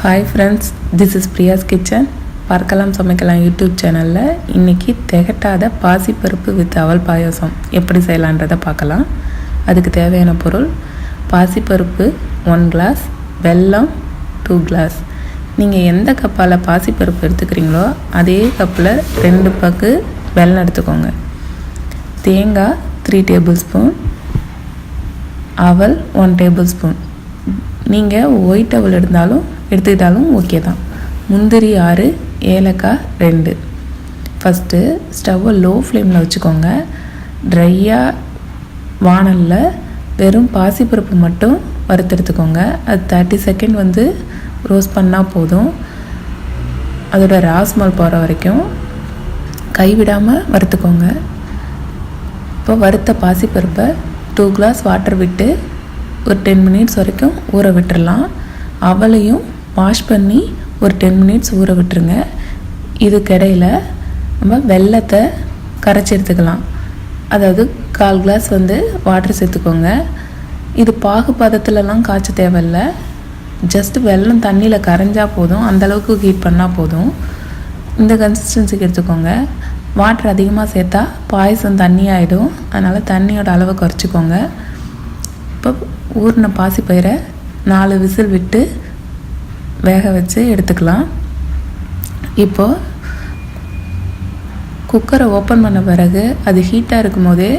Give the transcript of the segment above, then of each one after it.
Hi friends, this is Priya's kitchen. பார்க்கலாம் சமைக்கலாம் YouTube சேனலில் இன்றைக்கி திகட்டாத பாசிப்பருப்பு வித் அவல் பாயாசம் எப்படி செய்யலான்றதை பார்க்கலாம். அதுக்கு தேவையான பொருள்: பாசிப்பருப்பு 1 கிளாஸ், வெல்லம் 2 கிளாஸ். நீங்கள் எந்த கப்பால் பாசிப்பருப்பு எடுத்துக்கிறீங்களோ அதே கப்பில் 2 பங்கு வெல்லம் எடுத்துக்கோங்க. தேங்காய் 3 டேபிள் ஸ்பூன், அவல் 1 டேபிள் ஸ்பூன். நீங்கள் ஒயிட் அவல் எடுத்துக்கிட்டாலும் ஓகே தான். முந்திரி 6, ஏலக்காய் 2. ஃபஸ்ட்டு ஸ்டவ்வை லோ ஃப்ளேமில் வச்சுக்கோங்க. ட்ரையாக வானலில் வெறும் பாசிப்பருப்பு மட்டும் வறுத்தெடுத்துக்கோங்க. அது 30 செகண்ட் ரோஸ்ட் பண்ணால் போதும். அதோட ராஸ்மல் போகிற வரைக்கும் கைவிடாமல் வறுத்துக்கோங்க. இப்போ வறுத்த பாசிப்பருப்பை 2 கிளாஸ் வாட்டர் விட்டு ஒரு 10 மினிட்ஸ் வரைக்கும் ஊற விட்டுடலாம். அவளையும் வாஷ் பண்ணி ஒரு 10 மினிட்ஸ் ஊற விட்டுருங்க. இதுக்கிடையில் நம்ம வெல்லத்தை கரைச்சி எடுத்துக்கலாம். அதாவது 1/4 கிளாஸ் வாட்டர் சேர்த்துக்கோங்க. இது பாகு பதத்துலலாம் காய்ச்ச தேவையில்லை. ஜஸ்ட் வெல்லம் தண்ணியில் கரைஞ்சால் போதும். அந்தளவுக்கு ஹீட் பண்ணால் போதும். இந்த கன்சிஸ்டன்சிக்கு எடுத்துக்கோங்க. வாட்டர் அதிகமாக சேர்த்தா பாயசம் தண்ணி ஆகிடும். அதனால் தண்ணியோட அளவை குறைச்சிக்கோங்க. இப்போ ஊறின பாசிப்பயிரை 4 விசில் விட்டு வேக வச்சு எடுத்துக்கலாம். இப்போது குக்கரை ஓப்பன் பண்ண பிறகு அது ஹீட்டாக இருக்கும் போதே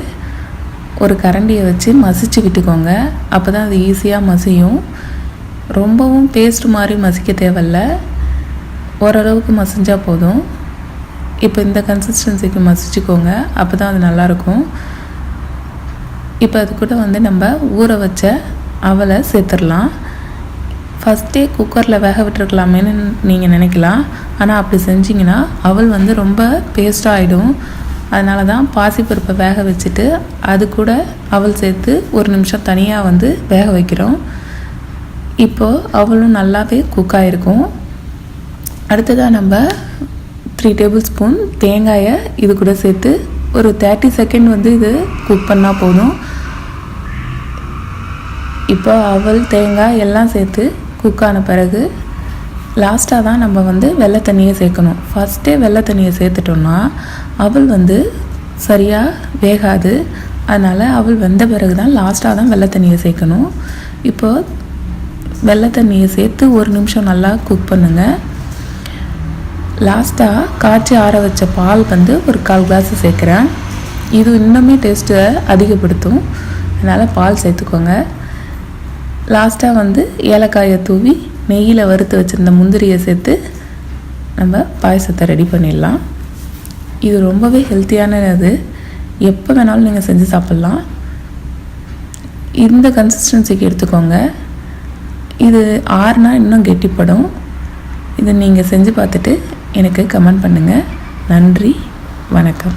ஒரு கரண்டியை வச்சு மசிச்சு விட்டுக்கோங்க. அப்போ தான் அது ஈஸியாக மசியும். ரொம்பவும் பேஸ்ட் மாதிரி மசிக்க தேவையில்ல, ஓரளவுக்கு மசிஞ்சால் போதும். இப்போ இந்த கன்சிஸ்டன்சிக்கு மசிச்சுக்கோங்க. அப்போ தான் அது நல்லாயிருக்கும். இப்போ அது கூட நம்ம ஊற வச்ச அவலை சேர்த்துடலாம். ஃபஸ்ட்டே குக்கரில் வேக விட்டுருக்கலாமேன்னு நீங்கள் நினைக்கலாம். ஆனால் அப்படி செஞ்சிங்கன்னா அவல் ரொம்ப பேஸ்ட்டாக ஆகிடும். அதனால தான் பாசிப்பருப்பை வேக வச்சுட்டு அது கூட அவல் சேர்த்து 1 நிமிஷம் தனியாக வேக வைக்கிறோம். இப்போது அவலும் நல்லாவே குக் ஆகிருக்கும். அடுத்ததாக 3 டேபிள் ஸ்பூன் தேங்காயை இது கூட சேர்த்து ஒரு 30 செகண்ட் இது குக் பண்ணால் போதும். இப்போ அவல் தேங்காய் எல்லாம் சேர்த்து குக் ஆன பிறகு லாஸ்ட்டாக தான் நம்ம வெள்ளை தண்ணியை சேர்க்கணும். ஃபஸ்ட்டே வெள்ளை தண்ணியை சேர்த்துட்டோம்னா அவல் சரியாக வேகாது. அதனால் அவல் வெந்த பிறகு தான் லாஸ்ட்டாக தான் வெள்ளை தண்ணியை சேர்க்கணும். இப்போது வெள்ளை தண்ணியை சேர்த்து 1 நிமிஷம் நல்லா குக் பண்ணுங்கள். லாஸ்ட்டாக காய்ச்சி ஆற வச்ச பால் ஒரு 1/4 கிளாஸ் சேர்க்குறேன். இது இன்னுமே டேஸ்ட்டை அதிகப்படுத்தும். அதனால் பால் சேர்த்துக்கோங்க. லாஸ்ட்டாக ஏலக்காயை தூவி நெய்யில் வறுத்து வச்சுருந்த முந்திரியை சேர்த்து நம்ம பாயசத்தை ரெடி பண்ணிடலாம். இது ரொம்பவே ஹெல்த்தியானது. எப்போ வேணாலும் நீங்கள் செஞ்சு சாப்பிட்லாம். இந்த கன்சிஸ்டன்சிக்கு எடுத்துக்கோங்க. இது ஆறுனா இன்னும் கெட்டிப்படும். இதை நீங்கள் செஞ்சு பார்த்துட்டு எனக்கு கமெண்ட் பண்ணுங்கள். நன்றி, வணக்கம்.